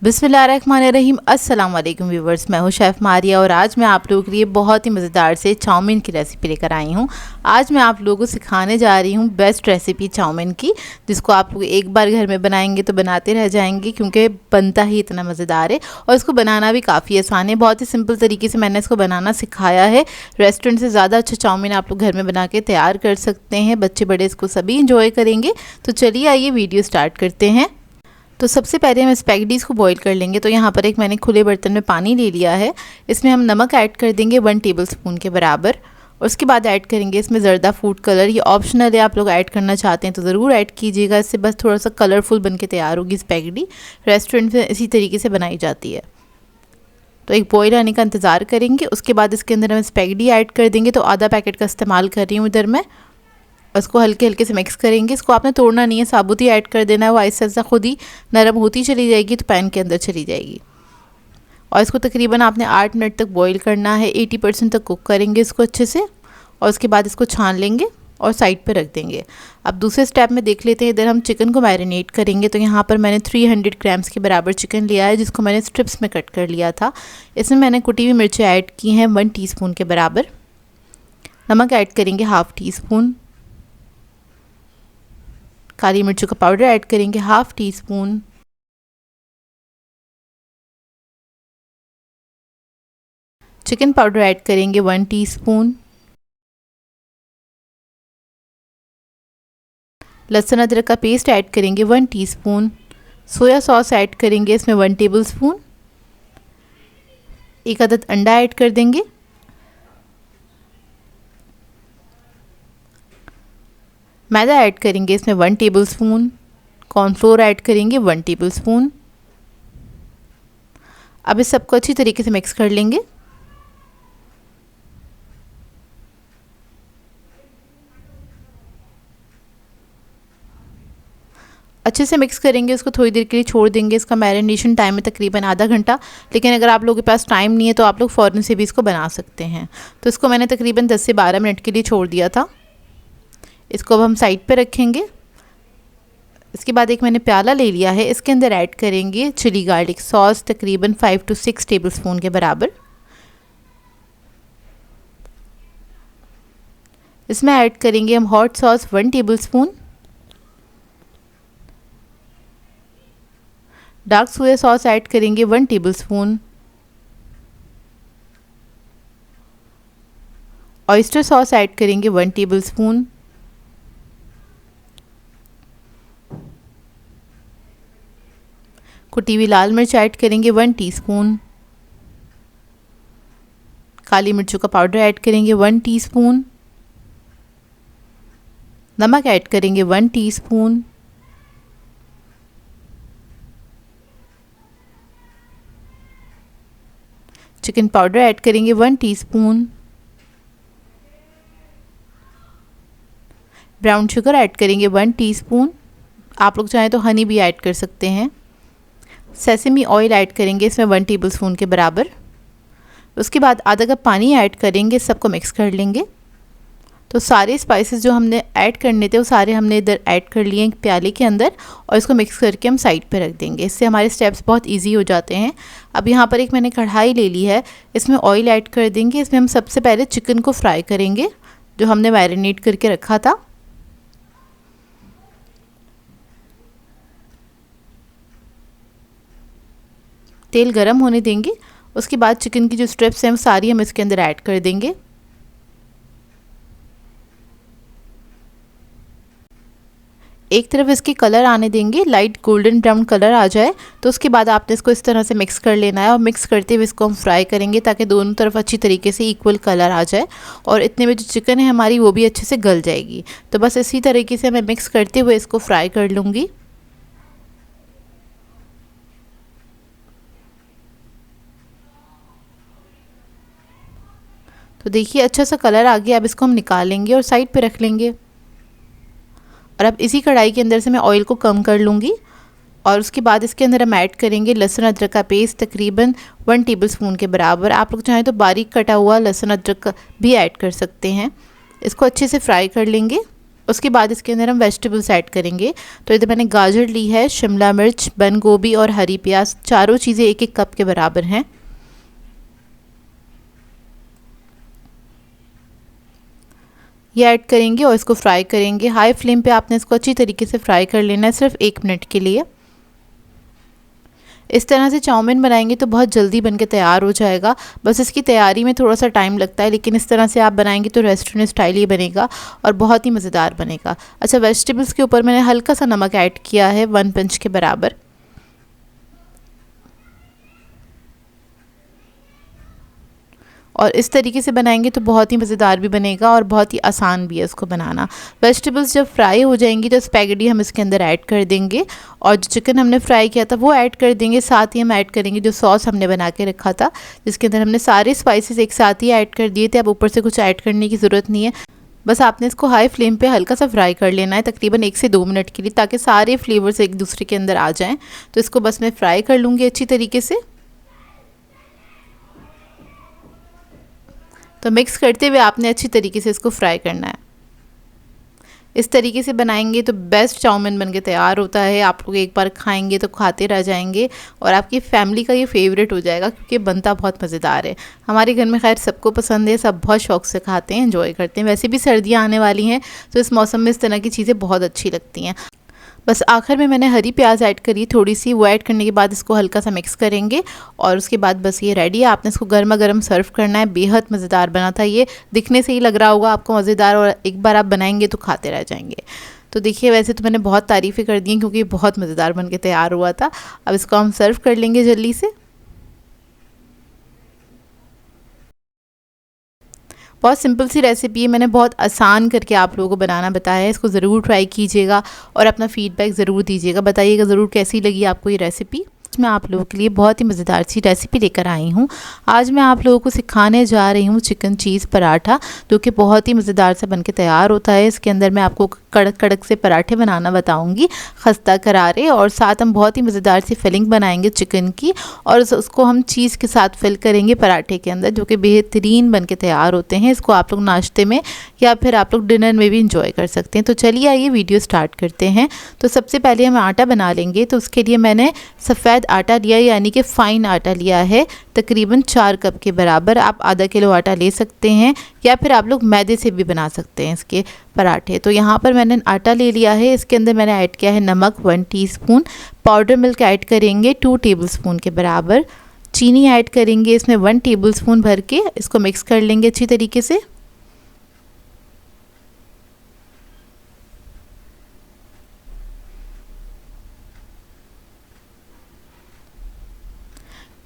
बिस्मिल्लाहिर्रहमानिर्रहीम। अस्सलाम वालेकुम व्यूवर्स, मैं हूँ शेफ़ मारिया और आज मैं आप लोगों के लिए बहुत ही मज़ेदार से चाउमीन की रेसिपी लेकर आई हूँ। आज मैं आप लोगों को सिखाने जा रही हूँ बेस्ट रेसिपी चाउमीन की, जिसको आप लोग एक बार घर में बनाएंगे तो बनाते रह जाएंगे क्योंकि बनता ही इतना मज़ेदार है और इसको बनाना भी काफ़ी आसान है। बहुत ही सिंपल तरीके से मैंने इसको बनाना सिखाया है। रेस्टोरेंट से ज़्यादा अच्छा चाउमीन आप लोग घर में बना के तैयार कर सकते हैं। बच्चे बड़े इसको सभी इंजॉय करेंगे। तो चलिए आइए वीडियो स्टार्ट करते हैं। तो सबसे पहले हम स्पैगेटीज़ को बॉईल कर लेंगे। तो यहाँ पर एक मैंने खुले बर्तन में पानी ले लिया है। इसमें हम नमक ऐड कर देंगे 1 टेबलस्पून के बराबर और उसके बाद ऐड करेंगे इसमें ज़र्दा फूड कलर। ये ऑप्शनल है, आप लोग ऐड करना चाहते हैं तो ज़रूर ऐड कीजिएगा। इससे बस थोड़ा सा कलरफुल बन के तैयार होगी स्पैगेटी। रेस्टोरेंट में इसी तरीके से बनाई जाती है। तो एक बॉईल आने का इंतज़ार करेंगे। उसके बाद इसके अंदर हम स्पैगेटी ऐड कर देंगे। तो आधा पैकेट का इस्तेमाल कर रही हूँ इधर मैं। उसको हल्के हल्के से मिक्स करेंगे। इसको आपने तोड़ना नहीं है, साबुत ही ऐड कर देना है। वो आहिस्ता आहिस्ता खुद ही नरम होती चली जाएगी तो पैन के अंदर चली जाएगी। और इसको तकरीबन आपने 8 मिनट तक बॉईल करना है। 80% तक कुक करेंगे इसको अच्छे से और उसके बाद इसको छान लेंगे और साइड पर रख देंगे। अब दूसरे स्टेप में देख लेते हैं। इधर हम चिकन को मैरिनेट करेंगे। तो यहाँ पर मैंने 300 ग्राम्स के बराबर चिकन लिया है, जिसको मैंने स्ट्रिप्स में कट कर लिया था। इसमें मैंने कुटी हुई मिर्चें ऐड की हैं 1 टीस्पून के बराबर। नमक ऐड करेंगे 1/2 टीस्पून। काली मिर्चों का पाउडर ऐड करेंगे 1/2 टीस्पून। चिकन पाउडर ऐड करेंगे 1 टीस्पून। लहसुन अदरक का पेस्ट ऐड करेंगे 1 टीस्पून। सोया सॉस ऐड करेंगे इसमें 1 टेबलस्पून। एक अदद अंडा ऐड कर देंगे। मैदा ऐड करेंगे इसमें 1 टेबलस्पून। कॉर्नफ्लोर ऐड करेंगे 1 टेबलस्पून। अब इस सबको अच्छी तरीके से मिक्स कर लेंगे। अच्छे से मिक्स करेंगे, उसको थोड़ी देर के लिए छोड़ देंगे। इसका मैरिनेशन टाइम है तकरीबन आधा घंटा, लेकिन अगर आप लोगों के पास टाइम नहीं है तो आप लोग फ़ौरन से भी इसको बना सकते हैं। तो इसको मैंने तकरीबन 10 से 12 मिनट के लिए छोड़ दिया था। इसको अब हम साइड पे रखेंगे। इसके बाद एक मैंने प्याला ले लिया है। इसके अंदर ऐड करेंगे चिली गार्लिक सॉस तकरीबन 5 से 6 टेबलस्पून के बराबर। इसमें ऐड करेंगे हम hot sauce 1 tablespoon. Dark soya sauce add करेंगे 1 टेबलस्पून। ऑयस्टर सॉस ऐड करेंगे 1 टेबलस्पून। कुटी हुई लाल मिर्च ऐड करेंगे 1 टीस्पून। काली मिर्चों का पाउडर ऐड करेंगे 1 टीस्पून। नमक ऐड करेंगे 1 टीस्पून। चिकन पाउडर ऐड करेंगे 1 टीस्पून। ब्राउन शुगर ऐड करेंगे 1 टीस्पून। आप लोग चाहें तो हनी भी ऐड कर सकते हैं। सेसमी ऑयल ऐड करेंगे इसमें 1 टेबलस्पून के बराबर। उसके बाद आधा कप पानी ऐड करेंगे, सबको मिक्स कर लेंगे। तो सारे स्पाइसेस जो हमने ऐड करने थे वो सारे हमने इधर ऐड कर लिए एक प्याले के अंदर और इसको मिक्स करके हम साइड पे रख देंगे। इससे हमारे स्टेप्स बहुत इजी हो जाते हैं। अब यहाँ पर एक मैंने कढ़ाई ले ली है। इसमें ऑयल ऐड कर देंगे। इसमें हम सबसे पहले चिकन को फ्राई करेंगे जो हमने मैरिनेट करके रखा था। तेल गरम होने देंगे। उसके बाद चिकन की जो स्ट्रिप्स हैं वो सारी हम इसके अंदर ऐड कर देंगे। एक तरफ इसकी कलर आने देंगे, लाइट गोल्डन ब्राउन कलर आ जाए तो उसके बाद आपने इसको इस तरह से मिक्स कर लेना है और मिक्स करते हुए इसको हम फ्राई करेंगे ताकि दोनों तरफ अच्छी तरीके से इक्वल कलर आ जाए और इतने में जो चिकन है हमारी वो भी अच्छे से गल जाएगी। तो बस इसी तरीके से मैं मिक्स करते हुए इसको फ्राई कर लूँगी। तो देखिए अच्छा सा कलर आ गया। अब इसको हम निकाल लेंगे और साइड पे रख लेंगे। और अब इसी कढ़ाई के अंदर से मैं ऑयल को कम कर लूँगी और उसके बाद इसके अंदर हम ऐड करेंगे लहसुन अदरक का पेस्ट तकरीबन 1 टेबलस्पून के बराबर। आप लोग चाहें तो बारीक कटा हुआ लहसुन अदरक भी ऐड कर सकते हैं। इसको अच्छे से फ्राई कर लेंगे। उसके बाद इसके अंदर हम वेजिटेबल्स ऐड करेंगे। तो इधर मैंने गाजर ली है, शिमला मिर्च, बंद गोभी और हरी प्याज, चारों चीज़ें 1-1 कप के बराबर हैं। ये ऐड करेंगे और इसको फ्राई करेंगे। हाई फ्लेम पे आपने इसको अच्छी तरीके से फ्राई कर लेना है, सिर्फ 1 मिनट के लिए। इस तरह से चाउमीन बनाएंगे तो बहुत जल्दी बन के तैयार हो जाएगा। बस इसकी तैयारी में थोड़ा सा टाइम लगता है, लेकिन इस तरह से आप बनाएंगे तो रेस्टोरेंट स्टाइल ही बनेगा और बहुत ही मज़ेदार बनेगा। अच्छा, वेजिटेबल्स के ऊपर मैंने हल्का सा नमक ऐड किया है, 1 पिंच के बराबर। और इस तरीके से बनाएंगे तो बहुत ही मज़ेदार भी बनेगा और बहुत ही आसान भी है इसको बनाना। वेजिटेबल्स जब फ्राई हो जाएंगी तो स्पैगेटी हम इसके अंदर ऐड कर देंगे और जो चिकन हमने फ्राई किया था वो ऐड कर देंगे। साथ ही हम ऐड करेंगे जो सॉस हमने बना के रखा था, जिसके अंदर हमने सारे स्पाइसेस एक साथ ही ऐड कर दिए थे। अब ऊपर से कुछ ऐड करने की ज़रूरत नहीं है, बस आपने इसको हाई फ्लेम पे हल्का सा फ्राई कर लेना है, तकरीबन 1 से 2 मिनट के लिए, ताकि सारे फ्लेवर्स एक दूसरे के अंदर आ जाएँ। तो इसको बस मैं फ्राई कर लूँगी अच्छी तरीके से। तो मिक्स करते हुए आपने अच्छी तरीके से इसको फ्राई करना है। इस तरीके से बनाएंगे तो बेस्ट चाउमीन बनके तैयार होता है। आप लोग एक बार खाएंगे तो खाते रह जाएंगे और आपकी फैमिली का ये फेवरेट हो जाएगा, क्योंकि बनता बहुत मज़ेदार है। हमारे घर में खैर सबको पसंद है, सब बहुत शौक से खाते हैं, एंजॉय करते हैं। वैसे भी सर्दियाँ आने वाली हैं तो इस मौसम में इस तरह की चीज़ें बहुत अच्छी लगती हैं। बस आखिर में मैंने हरी प्याज ऐड करी थोड़ी सी, वो ऐड करने के बाद इसको हल्का सा मिक्स करेंगे और उसके बाद बस ये रेडी है। आपने इसको गर्मा गर्म सर्व करना है। बेहद मज़ेदार बना था, ये दिखने से ही लग रहा होगा आपको मज़ेदार, और एक बार आप बनाएंगे तो खाते रह जाएंगे। तो देखिए, वैसे तो मैंने बहुत तारीफ़ें कर दी क्योंकि बहुत मज़ेदार बन के तैयार हुआ था। अब इसको हम सर्व कर लेंगे जल्दी से। बहुत सिंपल सी रेसिपी है, मैंने बहुत आसान करके आप लोगों को बनाना बताया है। इसको ज़रूर ट्राई कीजिएगा और अपना फीडबैक ज़रूर दीजिएगा, बताइएगा ज़रूर कैसी लगी आपको ये रेसिपी। मैं आप लोगों के लिए बहुत ही मज़ेदार सी रेसिपी लेकर आई हूँ। आज मैं आप लोगों को सिखाने जा रही हूँ चिकन चीज़ पराठा, जो कि बहुत ही मज़ेदार से बनके तैयार होता है। इसके अंदर मैं आपको कड़क कड़क से पराठे बनाना बताऊंगी, खस्ता करारे, और साथ हम बहुत ही मज़ेदार सी फिलिंग बनाएंगे चिकन की, और उसको हम चीज़ के साथ फिल करेंगे पराठे के अंदर, जो कि बेहतरीन बनके तैयार होते हैं। इसको आप लोग नाश्ते में या फिर आप लोग डिनर में भी इंजॉय कर सकते हैं। तो चलिए आइए वीडियो स्टार्ट करते हैं। तो सबसे पहले हम आटा बना लेंगे। तो उसके लिए मैंने सफ़ेद आटा लिया, यानी कि फ़ाइन आटा लिया है, तकरीबन 4 कप के बराबर। आप आधा किलो आटा ले सकते हैं या फिर आप लोग मैदे से भी बना सकते हैं इसके पराठे। तो यहाँ पर मैंने आटा ले लिया है। इसके अंदर मैंने ऐड किया है नमक 1 टीस्पून, पाउडर मिल्क ऐड करेंगे 2 टेबलस्पून के बराबर, चीनी ऐड करेंगे इसमें 1 टेबलस्पून भर के। इसको मिक्स कर लेंगे अच्छी तरीके से।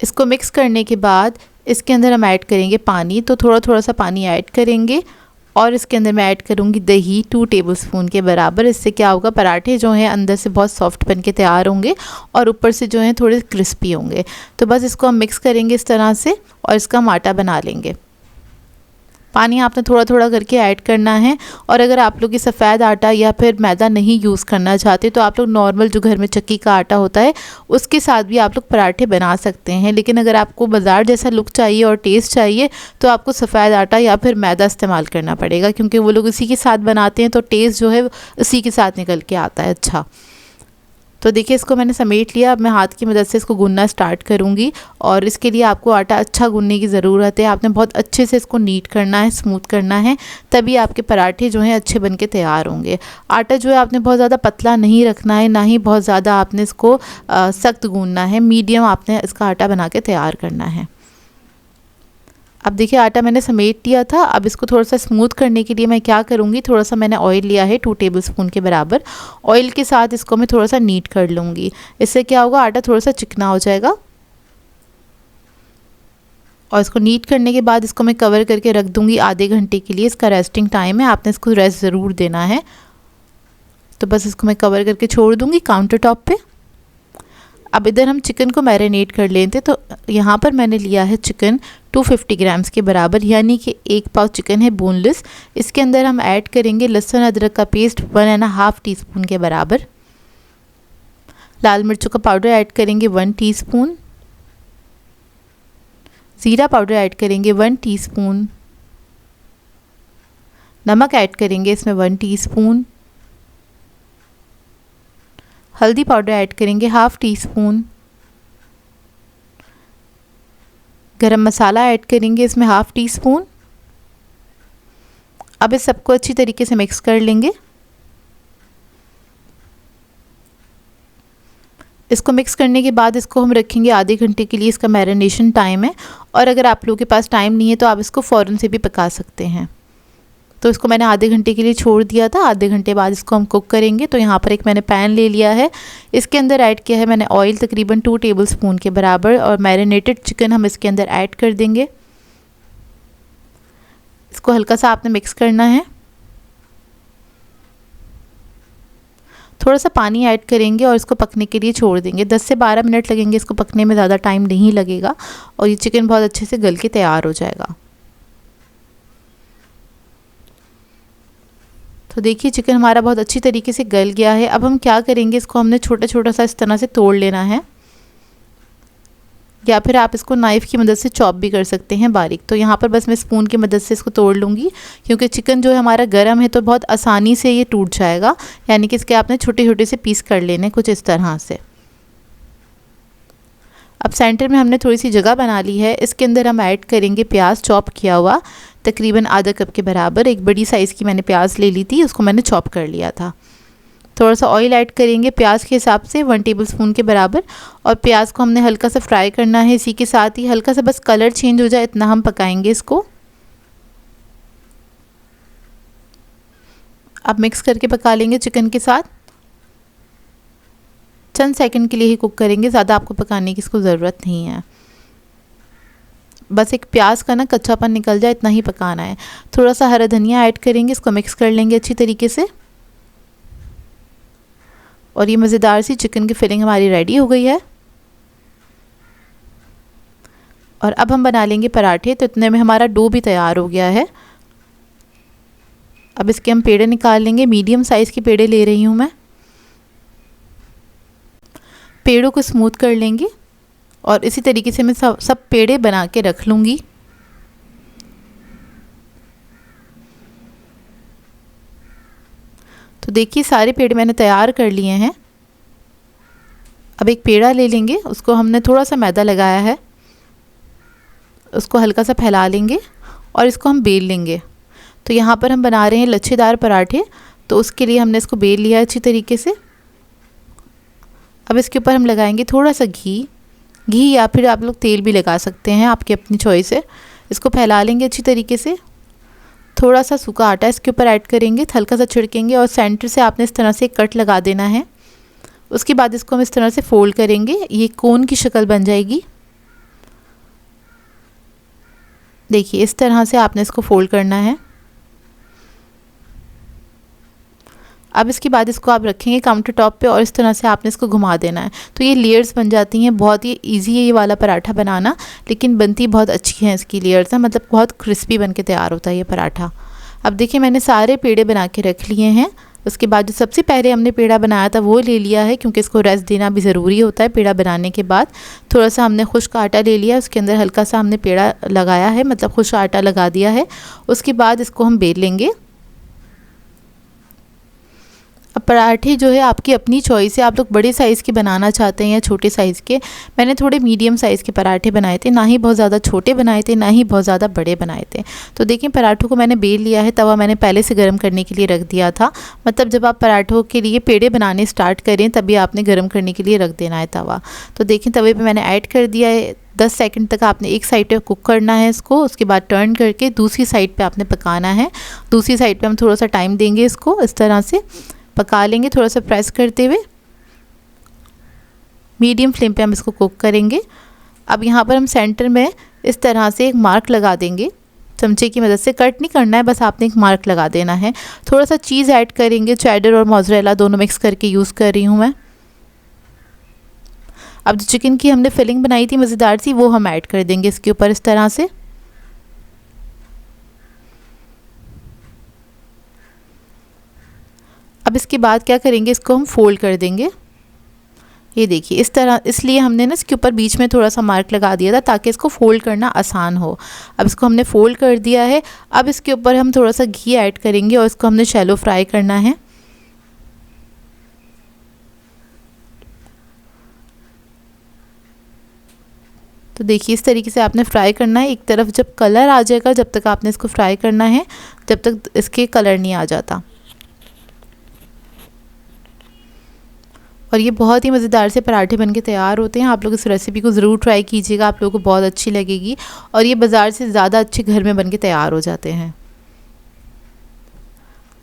इसको मिक्स करने के बाद इसके अंदर हम ऐड करेंगे पानी। तो थोड़ा थोड़ा सा पानी ऐड करेंगे और इसके अंदर मैं ऐड करूँगी दही 2 टेबलस्पून के बराबर। इससे क्या होगा, पराठे जो हैं अंदर से बहुत सॉफ्ट बन के तैयार होंगे और ऊपर से जो हैं थोड़े क्रिस्पी होंगे। तो बस इसको हम मिक्स करेंगे इस तरह से और इसका हम आटा बना लेंगे। पानी आपने थोड़ा थोड़ा करके ऐड करना है। और अगर आप लोग ये सफ़ेद आटा या फिर मैदा नहीं यूज़ करना चाहते तो आप लोग नॉर्मल जो घर में चक्की का आटा होता है उसके साथ भी आप लोग पराठे बना सकते हैं। लेकिन अगर आपको बाज़ार जैसा लुक चाहिए और टेस्ट चाहिए तो आपको सफ़ेद आटा या फिर मैदा इस्तेमाल करना पड़ेगा, क्योंकि वो लोग इसी के साथ बनाते हैं तो टेस्ट जो है उसी के साथ निकल के आता है अच्छा। तो देखिए, इसको मैंने समेट लिया। अब मैं हाथ की मदद से इसको गूंदना स्टार्ट करूँगी और इसके लिए आपको आटा अच्छा गूंदने की ज़रूरत है। आपने बहुत अच्छे से इसको नीट करना है, स्मूथ करना है, तभी आपके पराठे जो हैं अच्छे बन के तैयार होंगे। आटा जो है आपने बहुत ज़्यादा पतला नहीं रखना है, ना ही बहुत ज़्यादा आपने इसको सख्त गूंदना है। मीडियम आपने इसका आटा बना के तैयार करना है। अब देखिए, आटा मैंने समेट दिया था। अब इसको थोड़ा सा स्मूथ करने के लिए मैं क्या करूँगी, थोड़ा सा मैंने ऑयल लिया है 2 टेबलस्पून के बराबर। ऑयल के साथ इसको मैं थोड़ा सा नीट कर लूँगी। इससे क्या होगा, आटा थोड़ा सा चिकना हो जाएगा। और इसको नीट करने के बाद इसको मैं कवर करके रख दूँगी आधे घंटे के लिए। इसका रेस्टिंग टाइम है, आपने इसको रेस्ट ज़रूर देना है। तो बस इसको मैं कवर करके छोड़ दूँगी काउंटर टॉप पे। अब इधर हम चिकन को मैरिनेट कर लेते। तो यहाँ पर मैंने लिया है चिकन 250 ग्राम्स के बराबर, यानी कि 1 पाव चिकन है बोनलेस। इसके अंदर हम ऐड करेंगे लहसुन अदरक का पेस्ट 1.5 टीस्पून के बराबर। लाल मिर्चों का पाउडर ऐड करेंगे 1 टीस्पून। ज़ीरा पाउडर ऐड करेंगे 1 टीस्पून। नमक ऐड करेंगे इसमें 1 टीस्पून, हल्दी पाउडर ऐड करेंगे 1/2 टीस्पून, गरम मसाला ऐड करेंगे इसमें 1/2 टीस्पून। अब इस सबको अच्छी तरीके से मिक्स कर लेंगे। इसको मिक्स करने के बाद इसको हम रखेंगे आधे घंटे के लिए, इसका मैरिनेशन टाइम है। और अगर आप लोगों के पास टाइम नहीं है तो आप इसको फ़ौरन से भी पका सकते हैं। तो इसको मैंने आधे घंटे के लिए छोड़ दिया था। आधे घंटे बाद इसको हम कुक करेंगे। तो यहाँ पर एक मैंने पैन ले लिया है, इसके अंदर ऐड किया है मैंने ऑयल तकरीबन 2 टेबलस्पून के बराबर, और मैरिनेटेड चिकन हम इसके अंदर ऐड कर देंगे। इसको हल्का सा आपने मिक्स करना है। थोड़ा सा पानी ऐड करेंगे और इसको पकने के लिए छोड़ देंगे। 10 से 12 मिनट लगेंगे इसको पकने में, ज़्यादा टाइम नहीं लगेगा और ये चिकन बहुत अच्छे से गल के तैयार हो जाएगा। तो देखिए चिकन हमारा बहुत अच्छी तरीके से गल गया है। अब हम क्या करेंगे, इसको हमने छोटा छोटा सा इस तरह से तोड़ लेना है, या फिर आप इसको नाइफ़ की मदद से चॉप भी कर सकते हैं बारीक। तो यहाँ पर बस मैं स्पून की मदद से इसको तोड़ लूँगी, क्योंकि चिकन जो है हमारा गर्म है तो बहुत आसानी से ये टूट जाएगा। यानी कि इसके आपने छोटे छोटे से पीस कर लेने कुछ इस तरह से। अब सेंटर में हमने थोड़ी सी जगह बना ली है, इसके अंदर हम ऐड करेंगे प्याज चॉप किया हुआ, तकरीबन आधा कप के बराबर। एक बड़ी साइज़ की मैंने प्याज ले ली थी, उसको मैंने चॉप कर लिया था। थोड़ा सा ऑयल ऐड करेंगे प्याज के हिसाब से 1 टेबलस्पून के बराबर, और प्याज को हमने हल्का सा फ्राई करना है। इसी के साथ ही हल्का सा बस कलर चेंज हो जाए इतना हम पकाएंगे इसको। अब मिक्स करके पका लेंगे चिकन के साथ। चंद सेकंड के लिए ही कुक करेंगे, ज़्यादा आपको पकाने की इसको ज़रूरत नहीं है। बस एक प्याज का ना कच्चापन निकल जाए इतना ही पकाना है। थोड़ा सा हरा धनिया ऐड करेंगे, इसको मिक्स कर लेंगे अच्छी तरीके से। और ये मज़ेदार सी चिकन की फिलिंग हमारी रेडी हो गई है। और अब हम बना लेंगे पराठे। तो इतने में हमारा डो भी तैयार हो गया है। अब इसके हम पेड़े निकाल लेंगे। मीडियम साइज़ के पेड़े ले रही हूँ मैं। पेड़ों को स्मूथ कर लेंगे और इसी तरीके से मैं सब पेड़े बना के रख लूँगी। तो देखिए सारे पेड़े मैंने तैयार कर लिए हैं। अब एक पेड़ा ले लेंगे, उसको हमने थोड़ा सा मैदा लगाया है, उसको हल्का सा फैला लेंगे और इसको हम बेल लेंगे। तो यहाँ पर हम बना रहे हैं लच्छेदार पराठे, तो उसके लिए हमने इसको बेल लिया अच्छी तरीके से। अब इसके ऊपर हम लगाएंगे थोड़ा सा घी या फिर आप लोग तेल भी लगा सकते हैं, आपकी अपनी चॉइस है। इसको फैला लेंगे अच्छी तरीके से। थोड़ा सा सूखा आटा इसके ऊपर ऐड करेंगे, हल्का सा छिड़केंगे और सेंटर से आपने इस तरह से कट लगा देना है। उसके बाद इसको हम इस तरह से फोल्ड करेंगे, ये कोन की शक्ल बन जाएगी। देखिए इस तरह से आपने इसको फोल्ड करना है। अब इसके बाद इसको आप रखेंगे काउंटर टॉप पे और इस तरह से आपने इसको घुमा देना है। तो ये लेयर्स बन जाती हैं। बहुत ही इजी है ये वाला पराठा बनाना, लेकिन बनती बहुत अच्छी है इसकी लेयर्स ना, मतलब बहुत क्रिस्पी बन के तैयार होता है ये पराठा। अब देखिए मैंने सारे पेड़े बना के रख लिए हैं। उसके बाद जो सबसे पहले हमने पेड़ा बनाया था वो ले लिया है, क्योंकि इसको रेस्ट देना भी ज़रूरी होता है। पेड़ा बनाने के बाद थोड़ा सा हमने खुश्क आटा ले लिया, उसके अंदर हल्का सा हमने पेड़ा लगाया है, मतलब खुश्क आटा लगा दिया है। उसके बाद इसको हम बेल लेंगे। अब पराठे जो है आपकी अपनी चॉइस है, आप लोग बड़े साइज़ के बनाना चाहते हैं या छोटे साइज़ के। मैंने थोड़े मीडियम साइज़ के पराठे बनाए थे, ना ही बहुत ज़्यादा छोटे बनाए थे ना ही बहुत ज़्यादा बड़े बनाए थे। तो देखिए पराठों को मैंने बेल लिया है। तवा मैंने पहले से गर्म करने के लिए रख दिया था, मतलब जब आप पराठों के लिए पेड़े बनाने स्टार्ट करें तभी आपने गर्म करने के लिए रख देना है तवा। तो देखिए तवे पर मैंने ऐड कर दिया है। 10 सेकंड तक आपने एक साइड पे कुक करना है इसको। उसके बाद टर्न करके दूसरी साइड पे आपने पकाना है। दूसरी साइड पे हम थोड़ा सा टाइम देंगे, इसको इस तरह से पका लेंगे, थोड़ा सा प्रेस करते हुए। मीडियम फ्लेम पे हम इसको कुक करेंगे। अब यहाँ पर हम सेंटर में इस तरह से एक मार्क लगा देंगे, चमचे की मदद से। कट नहीं करना है, बस आपने एक मार्क लगा देना है। थोड़ा सा चीज़ ऐड करेंगे, चेडर और मोज़रेला दोनों मिक्स करके यूज़ कर रही हूँ मैं। अब जो चिकन की हमने फिलिंग बनाई थी मज़ेदार सी, वो हम ऐड कर देंगे इसके ऊपर इस तरह से। अब इसके बाद क्या करेंगे, इसको हम फोल्ड कर देंगे। ये देखिए इस तरह, इसलिए हमने ना इसके ऊपर बीच में थोड़ा सा मार्क लगा दिया था ताकि इसको फ़ोल्ड करना आसान हो। अब इसको हमने फ़ोल्ड कर दिया है। अब इसके ऊपर हम थोड़ा सा घी ऐड करेंगे और इसको हमने शैलो फ्राई करना है। तो देखिए इस तरीके से आपने फ्राई करना है। एक तरफ जब कलर आ जाएगा, जब तक आपने इसको फ्राई करना है, जब तक इसके कलर नहीं आ जाता। और ये बहुत ही मज़ेदार से पराठे बनके तैयार होते हैं। आप लोग इस रेसिपी को ज़रूर ट्राई कीजिएगा, आप लोगों को बहुत अच्छी लगेगी और ये बाज़ार से ज़्यादा अच्छे घर में बनके तैयार हो जाते हैं।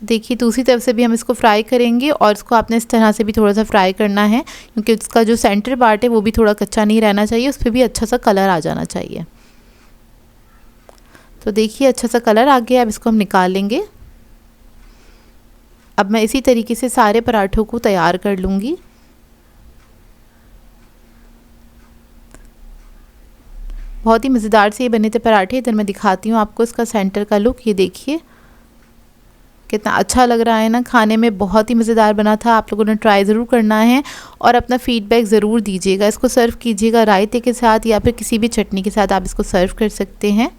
देखिए दूसरी तरफ से भी हम इसको फ्राई करेंगे और इसको आपने इस तरह से भी थोड़ा सा फ्राई करना है, क्योंकि उसका जो सेंटर पार्ट है वो भी थोड़ा कच्चा नहीं रहना चाहिए, उस पर भी अच्छा सा कलर आ जाना चाहिए। तो देखिए अच्छा सा कलर आ गया। अब इसको हम निकाल लेंगे। अब मैं इसी तरीके से सारे पराठों को तैयार कर लूँगी। बहुत ही मज़ेदार से ये बने थे पराठे। इधर मैं दिखाती हूँ आपको इसका सेंटर का लुक। ये देखिए कितना अच्छा लग रहा है ना, खाने में बहुत ही मज़ेदार बना था। आप लोगों ने ट्राई ज़रूर करना है और अपना फीडबैक ज़रूर दीजिएगा। इसको सर्व कीजिएगा रायते के साथ या फिर किसी भी चटनी के साथ आप इसको सर्व कर सकते हैं।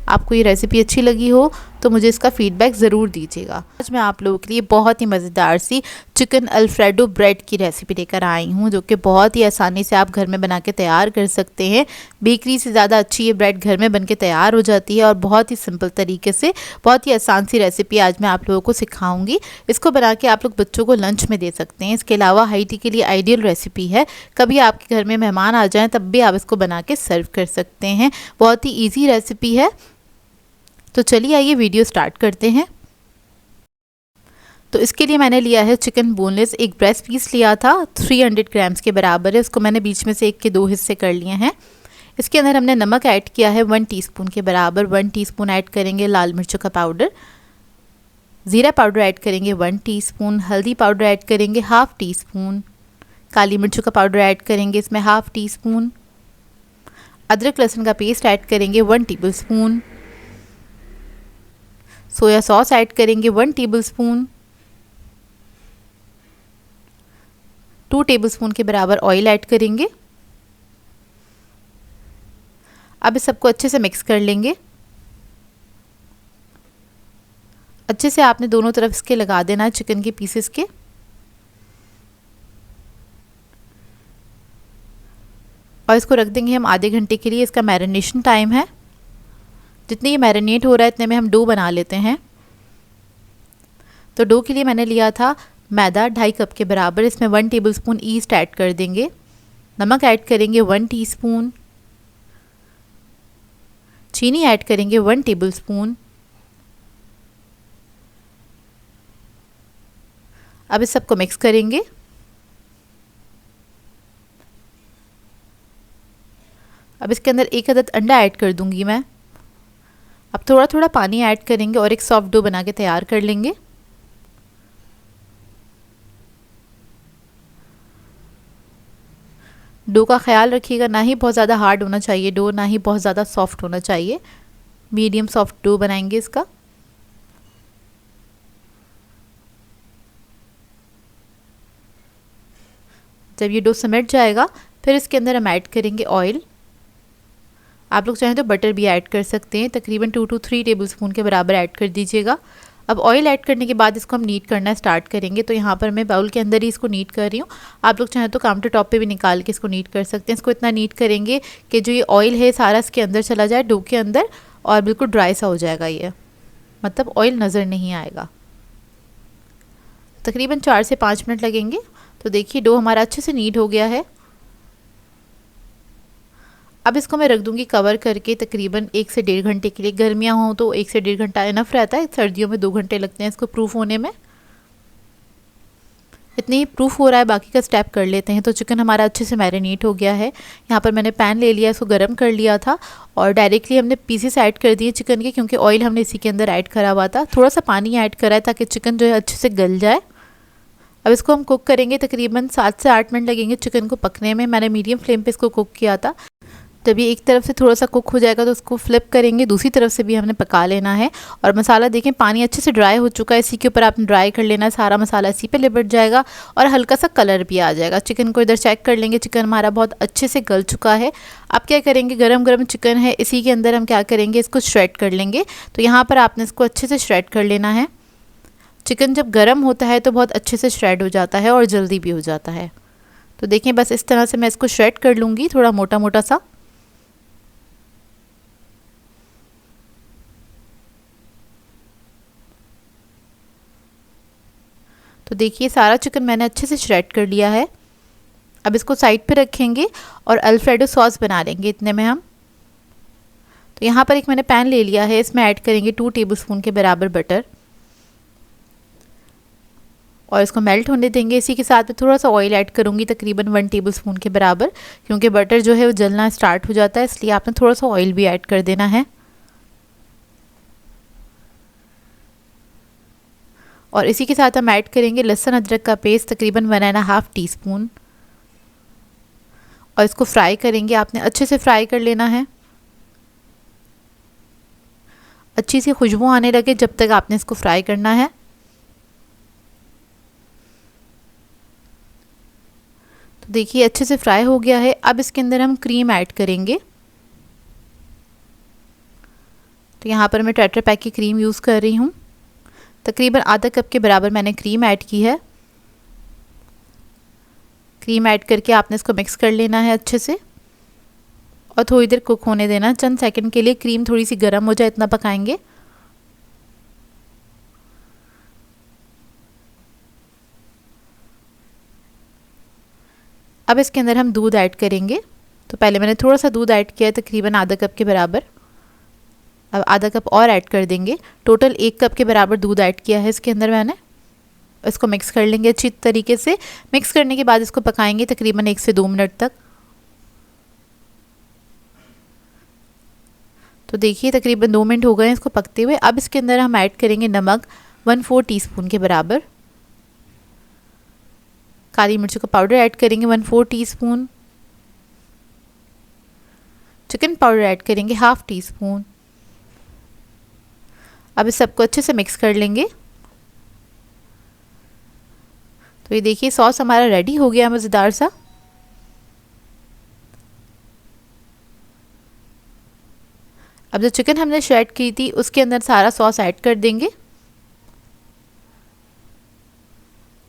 आपको ये रेसिपी अच्छी लगी हो तो मुझे इसका फीडबैक ज़रूर दीजिएगा। आज मैं आप लोगों के लिए बहुत ही मज़ेदार सी चिकन अल्फ्रेडो ब्रेड की रेसिपी लेकर आई हूँ, जो कि बहुत ही आसानी से आप घर में बना के तैयार कर सकते हैं। बेकरी से ज़्यादा अच्छी ये ब्रेड घर में बन के तैयार हो जाती है और बहुत ही सिंपल तरीके से, बहुत ही आसान सी रेसिपी आज मैं आप लोगों को सिखाऊंगी। इसको बना के आप लोग बच्चों को लंच में दे सकते हैं। इसके अलावा हाई टी के लिए आइडियल रेसिपी है। कभी आपके घर में मेहमान आ जाएँ तब भी आप इसको बना के सर्व कर सकते हैं। बहुत ही ईजी रेसिपी है। तो चलिए आइए वीडियो स्टार्ट करते हैं। तो इसके लिए मैंने लिया है चिकन बोनलेस। एक ब्रेस्ट पीस लिया था, 300 ग्राम्स के बराबर है। उसको मैंने बीच में से एक के 2 हिस्से कर लिए हैं। इसके अंदर हमने नमक ऐड किया है 1 टीस्पून के बराबर। 1 टीस्पून ऐड करेंगे लाल मिर्चों का पाउडर। ज़ीरा पाउडर ऐड करेंगे 1 टीस्पून। हल्दी पाउडर ऐड करेंगे 1/2 टीस्पून। काली मिर्चों का पाउडर ऐड करेंगे इसमें 1/2 टीस्पून। अदरक लहसुन का पेस्ट ऐड करेंगे 1 टेबलस्पून। सोया सॉस ऐड करेंगे 1 टेबलस्पून। 2 टेबलस्पून के बराबर ऑयल ऐड करेंगे। अब इस सबको अच्छे से मिक्स कर लेंगे। अच्छे से आपने दोनों तरफ इसके लगा देना है चिकन के पीसेस के। और इसको रख देंगे हम आधे घंटे के लिए। इसका मैरिनेशन टाइम है। जितने ये मैरिनेट हो रहा है इतने में हम डो बना लेते हैं। तो डो के लिए मैंने लिया था मैदा 2.5 कप के बराबर। इसमें 1 टेबलस्पून ईस्ट ऐड कर देंगे। नमक ऐड करेंगे 1 टीस्पून। चीनी ऐड करेंगे 1 टेबलस्पून। अब इस सबको मिक्स करेंगे। अब इसके अंदर 1 अदद अंडा ऐड कर दूंगी मैं। अब थोड़ा थोड़ा पानी ऐड करेंगे और एक सॉफ्ट डो बना के तैयार कर लेंगे। डो का ख्याल रखिएगा, ना ही बहुत ज़्यादा हार्ड होना चाहिए डो, ना ही बहुत ज़्यादा सॉफ्ट होना चाहिए। मीडियम सॉफ्ट डो बनाएंगे इसका। जब ये डो समेट जाएगा फिर इसके अंदर हम ऐड करेंगे ऑयल। आप लोग चाहें तो बटर भी ऐड कर सकते हैं। तकरीबन 2 to 3 टेबलस्पून के बराबर ऐड कर दीजिएगा। अब ऑयल ऐड करने के बाद इसको हम नीट करना स्टार्ट करेंगे। तो यहाँ पर मैं बाउल के अंदर ही इसको नीट कर रही हूँ। आप लोग चाहें तो काउंटर टॉप पे भी निकाल के इसको नीट कर सकते हैं। इसको इतना नीट करेंगे कि जो ये ऑयल है सारा इसके अंदर चला जाए डो के अंदर और बिल्कुल ड्राई सा हो जाएगा ये, मतलब ऑयल नज़र नहीं आएगा। तकरीबन 4 से 5 मिनट लगेंगे। तो देखिए डो हमारा अच्छे से नीट हो गया है। अब इसको मैं रख दूंगी कवर करके तकरीबन 1 से 1.5 घंटे के लिए। गर्मियाँ हों तो 1 से 1.5 घंटा इनफ रहता है। सर्दियों में 2 घंटे लगते हैं इसको प्रूफ होने में। इतने ही प्रूफ हो रहा है, बाकी का स्टेप कर लेते हैं। तो चिकन हमारा अच्छे से मैरिनेट हो गया है। यहाँ पर मैंने पैन ले लिया, इसको गर्म कर लिया था और डायरेक्टली हमने पीसेस ऐड कर दिए चिकन के, क्योंकि ऑयल हमने इसी के अंदर ऐड करा हुआ था। थोड़ा सा पानी ऐड करा है ताकि चिकन जो है अच्छे से गल जाए। अब इसको हम कुक करेंगे। तकरीबन 7 से 8 मिनट लगेंगे चिकन को पकने में। मैंने मीडियम फ्लेम पे इसको कुक किया था। जब ये एक तरफ से थोड़ा सा कुक हो जाएगा तो उसको फ्लिप करेंगे, दूसरी तरफ से भी हमने पका लेना है। और मसाला देखें पानी अच्छे से ड्राई हो चुका है, इसी के ऊपर आपने ड्राई कर लेना है, सारा मसाला इसी पे लिपट जाएगा और हल्का सा कलर भी आ जाएगा। चिकन को इधर चेक कर लेंगे, चिकन हमारा बहुत अच्छे से गल चुका है। अब क्या करेंगे, गरम गरम चिकन है, इसी के अंदर हम क्या करेंगे, इसको श्रेड कर लेंगे। तो यहाँ पर आपने इसको अच्छे से श्रेड कर लेना है। चिकन जब गर्म होता है तो बहुत अच्छे से श्रेड हो जाता है और जल्दी भी हो जाता है। तो देखिए बस इस तरह से मैं इसको श्रेड कर लूँगी, थोड़ा मोटा मोटा सा। तो देखिए सारा चिकन मैंने अच्छे से श्रेड कर लिया है। अब इसको साइड पे रखेंगे और अल्फ्रेडो सॉस बना लेंगे इतने में हम। तो यहाँ पर एक मैंने पैन ले लिया है, इसमें ऐड करेंगे 2 टेबलस्पून के बराबर बटर और इसको मेल्ट होने देंगे। इसी के साथ में थोड़ा सा ऑयल ऐड करूँगी, तकरीबन 1 टेबलस्पून के बराबर, क्योंकि बटर जो है वो जलना स्टार्ट हो जाता है, इसलिए आपने थोड़ा सा ऑयल भी ऐड कर देना है। और इसी के साथ हम ऐड करेंगे लहसुन अदरक का पेस्ट, तकरीबन 1.5 टीस्पून, और इसको फ्राई करेंगे। आपने अच्छे से फ्राई कर लेना है, अच्छी सी खुशबू आने लगे जब तक आपने इसको फ्राई करना है। तो देखिए अच्छे से फ्राई हो गया है। अब इसके अंदर हम क्रीम ऐड करेंगे। तो यहाँ पर मैं टेट्रा पैक की क्रीम यूज़ कर रही हूँ, तकरीबन आधा कप के बराबर मैंने क्रीम ऐड की है। क्रीम ऐड करके आपने इसको मिक्स कर लेना है अच्छे से और थोड़ी देर कुक होने देना, चंद सेकंड के लिए। क्रीम थोड़ी सी गर्म हो जाए इतना पकाएंगे। अब इसके अंदर हम दूध ऐड करेंगे। तो पहले मैंने थोड़ा सा दूध ऐड किया है, तकरीबन आधा कप के बराबर। अब आधा कप और ऐड कर देंगे, टोटल 1 कप के बराबर दूध ऐड किया है इसके अंदर मैंने। इसको मिक्स कर लेंगे अच्छी तरीके से। मिक्स करने के बाद इसको पकाएंगे तकरीबन 1 से 2 मिनट तक। तो देखिए तकरीबन 2 मिनट हो गए हैं इसको पकते हुए। अब इसके अंदर हम ऐड करेंगे नमक 1/4 टीस्पून के बराबर। काली मिर्चों का पाउडर ऐड करेंगे 1/4 टीस्पून। चिकन पाउडर ऐड करेंगे 1/2 टीस्पून। अब इस सबको अच्छे से मिक्स कर लेंगे। तो ये देखिए सॉस हमारा रेडी हो गया मज़ेदार सा। अब जो चिकन हमने श्रेड की थी उसके अंदर सारा सॉस ऐड कर देंगे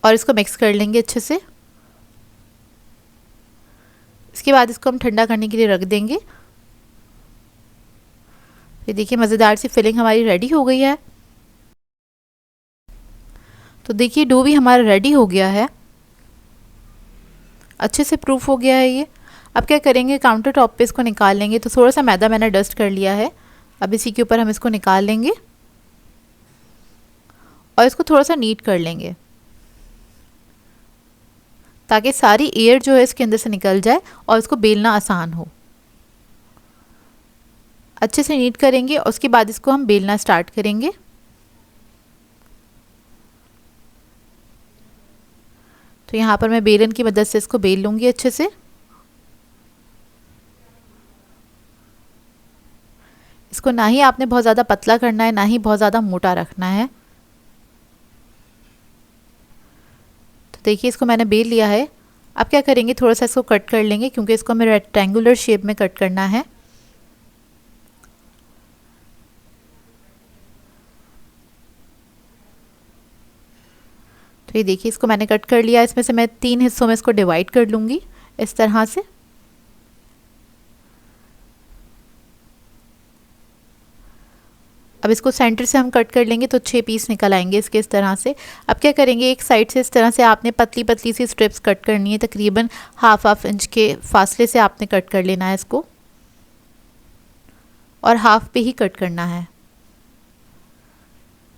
और इसको मिक्स कर लेंगे अच्छे से। इसके बाद इसको हम ठंडा करने के लिए रख देंगे। ये देखिए मज़ेदार सी फिलिंग हमारी रेडी हो गई है। तो देखिए डो भी हमारा रेडी हो गया है, अच्छे से प्रूफ हो गया है ये। अब क्या करेंगे, काउंटर टॉप पे इसको निकाल लेंगे। तो थोड़ा सा मैदा मैंने डस्ट कर लिया है, अब इसी के ऊपर हम इसको निकाल लेंगे और इसको थोड़ा सा नीट कर लेंगे ताकि सारी एयर जो है इसके अंदर से निकल जाए और इसको बेलना आसान हो। अच्छे से नीट करेंगे और उसके बाद इसको हम बेलना स्टार्ट करेंगे। तो यहाँ पर मैं बेलन की मदद से इसको बेल लूँगी अच्छे से। इसको ना ही आपने बहुत ज़्यादा पतला करना है, ना ही बहुत ज़्यादा मोटा रखना है। तो देखिए इसको मैंने बेल लिया है। अब क्या करेंगे, थोड़ा सा इसको कट कर लेंगे क्योंकि इसको हमें रेक्टेंगुलर शेप में कट करना है। तो ये देखिए इसको मैंने कट कर लिया। इसमें से मैं 3 हिस्सों में इसको डिवाइड कर लूँगी इस तरह से। अब इसको सेंटर से हम कट कर लेंगे तो 6 पीस निकल आएंगे इसके इस तरह से। अब क्या करेंगे, एक साइड से इस तरह से आपने पतली पतली सी स्ट्रिप्स कट करनी है, तकरीबन हाफ इंच के फासले से आपने कट कर लेना है इसको और हाफ पे ही कट करना है।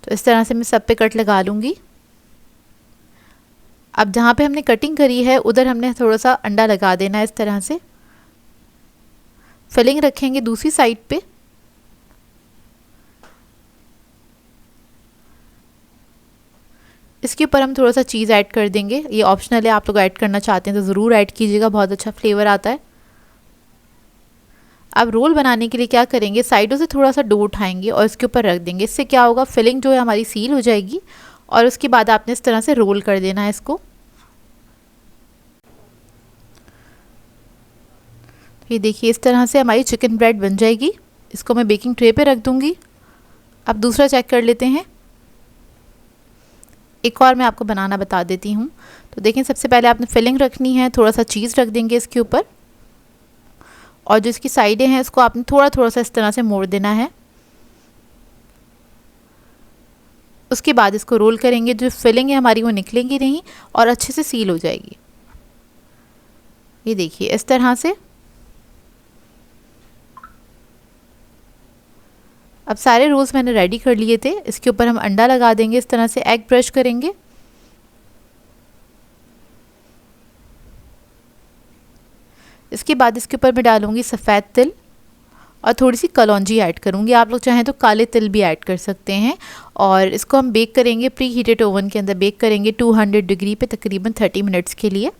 तो इस तरह से मैं सब पे कट लगा लूँगी। अब जहाँ पे हमने कटिंग करी है उधर हमने थोड़ा सा अंडा लगा देना है इस तरह से। फिलिंग रखेंगे दूसरी साइड पे। इसके ऊपर हम थोड़ा सा चीज़ ऐड कर देंगे, ये ऑप्शनल है, आप लोग ऐड करना चाहते हैं तो ज़रूर ऐड कीजिएगा, बहुत अच्छा फ्लेवर आता है। अब रोल बनाने के लिए क्या करेंगे, साइडों से थोड़ा सा डो उठाएंगे और इसके ऊपर रख देंगे। इससे क्या होगा, फिलिंग जो है हमारी सील हो जाएगी। और उसके बाद आपने इस तरह से रोल कर देना है इसको। ये देखिए इस तरह से हमारी चिकन ब्रेड बन जाएगी। इसको मैं बेकिंग ट्रे पे रख दूंगी। अब दूसरा चेक कर लेते हैं। एक और मैं आपको बनाना बता देती हूँ। तो देखें, सबसे पहले आपने फिलिंग रखनी है, थोड़ा सा चीज़ रख देंगे इसके ऊपर, और जो इसकी साइडें हैं इसको आपने थोड़ा थोड़ा सा इस तरह से मोड़ देना है। उसके बाद इसको रोल करेंगे, जो फिलिंग है हमारी वो निकलेंगी नहीं और अच्छे से सील हो जाएगी। ये देखिए इस तरह से। अब सारे रोल्स मैंने रेडी कर लिए थे। इसके ऊपर हम अंडा लगा देंगे, इस तरह से एग ब्रश करेंगे। इसके बाद इसके ऊपर मैं डालूंगी सफ़ेद तिल और थोड़ी सी कलौंजी ऐड करूंगी। आप लोग चाहें तो काले तिल भी ऐड कर सकते हैं। और इसको हम बेक करेंगे, प्री हीटेड ओवन के अंदर बेक करेंगे 200 डिग्री पे तकरीबन 30 मिनट्स के लिए।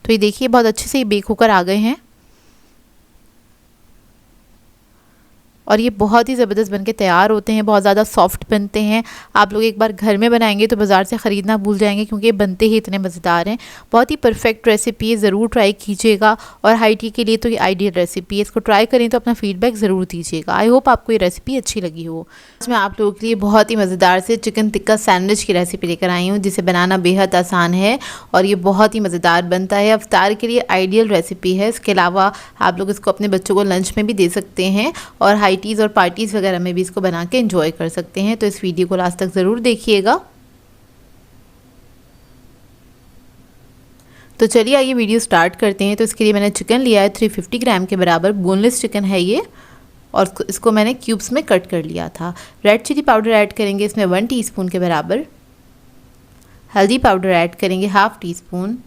तो ये देखिए बहुत अच्छे से ये बेक होकर आ गए हैं और ये बहुत ही ज़बरदस्त बनके तैयार होते हैं, बहुत ज़्यादा सॉफ्ट बनते हैं। आप लोग एक बार घर में बनाएंगे तो बाज़ार से ख़रीदना भूल जाएंगे, क्योंकि ये बनते ही इतने मज़ेदार हैं। बहुत ही परफेक्ट रेसिपी है, ज़रूर ट्राई कीजिएगा। और हाई टी के लिए तो ये आइडियल रेसिपी है। इसको ट्राई करें तो अपना फीडबैक ज़रूर दीजिएगा। आई होप आपको ये रेसिपी अच्छी लगी हो। आज मैं आप लोगों के लिए बहुत ही मज़ेदार से चिकन टिक्का सैंडविच की रेसिपी लेकर आई हूँ, जिसे बनाना बेहद आसान है और ये बहुत ही मज़ेदार बनता है। इफ्तार के लिए आइडियल रेसिपी है। इसके अलावा आप लोग इसको अपने बच्चों को लंच में भी दे सकते हैं और हाईटीज़ और पार्टीज़ वगैरह में भी इसको बना के एंजॉय कर सकते हैं। तो इस वीडियो को लास्ट तक ज़रूर देखिएगा। तो चलिए आइए वीडियो स्टार्ट करते हैं। तो इसके लिए मैंने चिकन लिया है 350 ग्राम के बराबर, बोनलेस चिकन है ये, और इसको मैंने क्यूब्स में कट कर लिया था। रेड चिली पाउडर ऐड करेंगे इसमें 1 टीस्पून के बराबर। हल्दी पाउडर ऐड करेंगे 1/2 टीस्पून।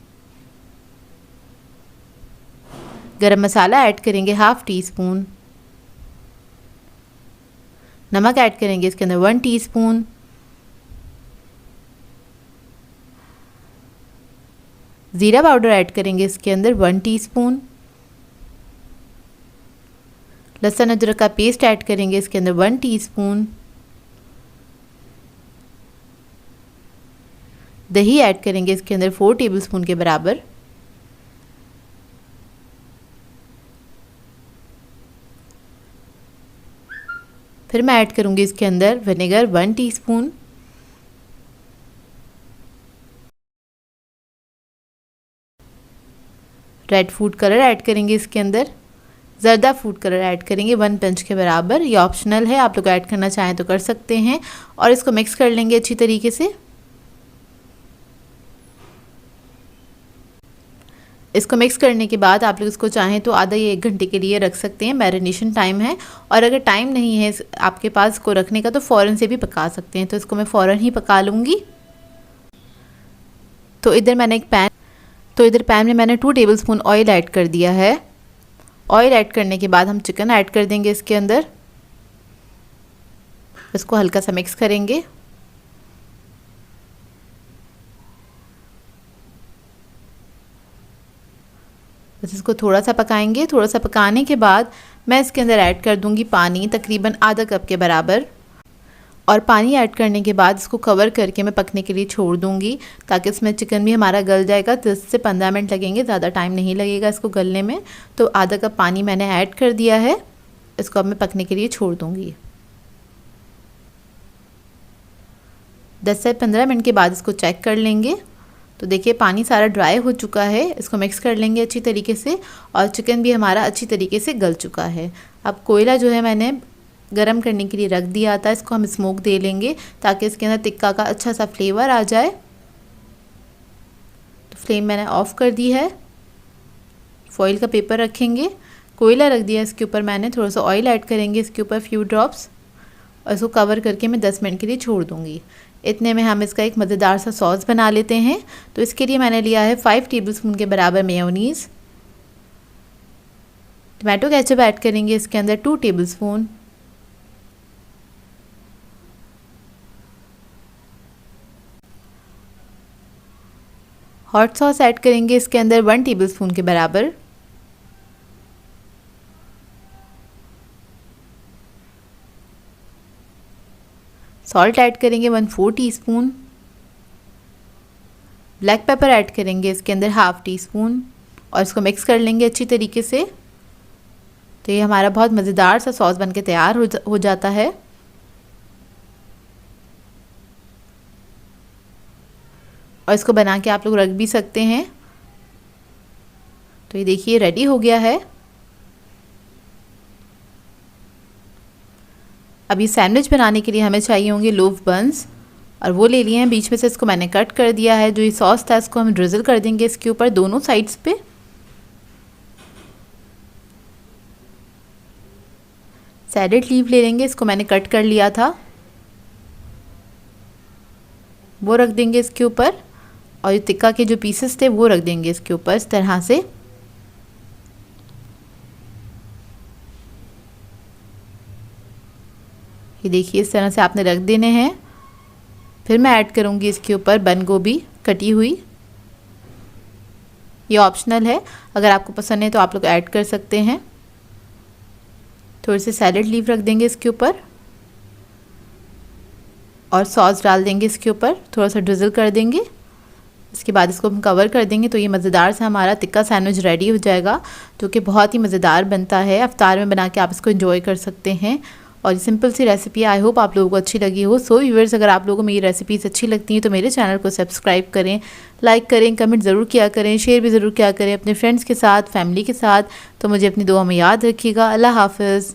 गरम मसाला ऐड करेंगे 1/2 टीस्पून। नमक ऐड करेंगे इसके अंदर 1 टीस्पून। ज़ीरा पाउडर ऐड करेंगे इसके अंदर 1 टीस्पून। लहसुन अदरक का पेस्ट ऐड करेंगे इसके अंदर 1 टीस्पून। दही ऐड करेंगे इसके अंदर 4 टेबलस्पून के बराबर। फिर मैं ऐड करूंगी इसके अंदर vinegar 1 teaspoon. Red food colour add करेंगे इसके अंदर। ज़रदा फूड कलर ऐड करेंगे 1 पिंच के बराबर। ये ऑप्शनल है, आप लोग ऐड करना चाहें तो कर सकते हैं। और इसको मिक्स कर लेंगे अच्छी तरीके से। इसको मिक्स करने के बाद आप लोग इसको चाहें तो आधा या 1 घंटे के लिए रख सकते हैं, मैरिनेशन टाइम है। और अगर टाइम नहीं है आपके पास इसको रखने का तो फ़ौरन से भी पका सकते हैं। तो इसको मैं फ़ौरन ही पका लूँगी। तो इधर पैन में मैंने 2 टेबलस्पून ऑयल ऐड कर दिया है। ऑयल ऐड करने के बाद हम चिकन ऐड कर देंगे इसके अंदर। इसको हल्का सा मिक्स करेंगे। बस इसको थोड़ा सा पकाएंगे। थोड़ा सा पकाने के बाद मैं इसके अंदर ऐड कर दूंगी पानी, तकरीबन आधा कप के बराबर। और पानी ऐड करने के बाद इसको कवर करके मैं पकने के लिए छोड़ दूंगी, ताकि इसमें चिकन भी हमारा गल जाएगा। 10 से 15 मिनट लगेंगे, ज़्यादा टाइम नहीं लगेगा इसको गलने में। तो आधा कप पानी मैंने ऐड कर दिया है। इसको अब मैं पकने के लिए छोड़ दूंगी। 10 से 15 मिनट के बाद इसको चेक कर लेंगे। तो देखिए पानी सारा ड्राई हो चुका है। इसको मिक्स कर लेंगे अच्छी तरीके से और चिकन भी हमारा अच्छी तरीके से गल चुका है। अब कोयला जो है मैंने गरम करने के लिए रख दिया था, इसको हम स्मोक दे लेंगे ताकि इसके अंदर टिक्का का अच्छा सा फ्लेवर आ जाए। तो फ्लेम मैंने ऑफ़ कर दी है। फॉइल का पेपर रखेंगे, कोयला रख दिया, इसके ऊपर मैंने थोड़ा सा ऑयल ऐड करेंगे इसके ऊपर फ्यू ड्रॉप्स, और इसको कवर करके मैं 10 मिनट के लिए छोड़ दूँगी। इतने में हम इसका एक मज़ेदार सा सॉस बना लेते हैं। तो इसके लिए मैंने लिया है 5 टेबलस्पून के बराबर मेयोनीज़। टमाटो केचप ऐड करेंगे इसके अंदर 2 टेबलस्पून। हॉट सॉस ऐड करेंगे इसके अंदर 1 टेबलस्पून के बराबर। सॉल्ट ऐड करेंगे 1/4 टीस्पून। ब्लैक पेपर ऐड करेंगे इसके अंदर 1/2 टीस्पून और इसको मिक्स कर लेंगे अच्छी तरीके से। तो ये हमारा बहुत मज़ेदार सा सॉस बनके तैयार हो जाता है। और इसको बना के आप लोग रख भी सकते हैं। तो ये देखिए रेडी हो गया है। अब ये सैंडविच बनाने के लिए हमें चाहिए होंगे लोफ बन्स और वो ले लिए हैं। बीच में से इसको मैंने कट कर दिया है। जो ये सॉस था इसको हम ड्रिजल कर देंगे इसके ऊपर दोनों साइड्स पे। सैलेड लीव ले लेंगे, इसको मैंने कट कर लिया था, वो रख देंगे इसके ऊपर। और ये टिक्का के जो पीसेस थे वो रख देंगे इसके ऊपर इस तरह से। ये देखिए इस तरह से आपने रख देने हैं। फिर मैं ऐड करूँगी इसके ऊपर बंद गोभी कटी हुई। ये ऑप्शनल है, अगर आपको पसंद है तो आप लोग ऐड कर सकते हैं। थोड़ी सी सैलेड लीव रख देंगे इसके ऊपर और सॉस डाल देंगे इसके ऊपर, थोड़ा सा ड्रिजल कर देंगे। इसके बाद इसको हम कवर कर देंगे। तो ये मज़ेदार सा हमारा टिक्का सैंडविच रेडी हो जाएगा, जो कि बहुत ही मज़ेदार बनता है। अफ्तार में बना के आप इसको एंजॉय कर सकते हैं। और ये सिंपल सी रेसिपी, आई होप आप लोगों को अच्छी लगी हो। सो व्यूअर्स, अगर आप लोगों को मेरी रेसिपीज़ अच्छी लगती हैं तो मेरे चैनल को सब्सक्राइब करें, लाइक करें, कमेंट ज़रूर किया करें, शेयर भी ज़रूर किया करें अपने फ्रेंड्स के साथ, फैमिली के साथ। तो मुझे अपनी दुआ में याद रखिएगा। अल्लाह हाफ़िज़।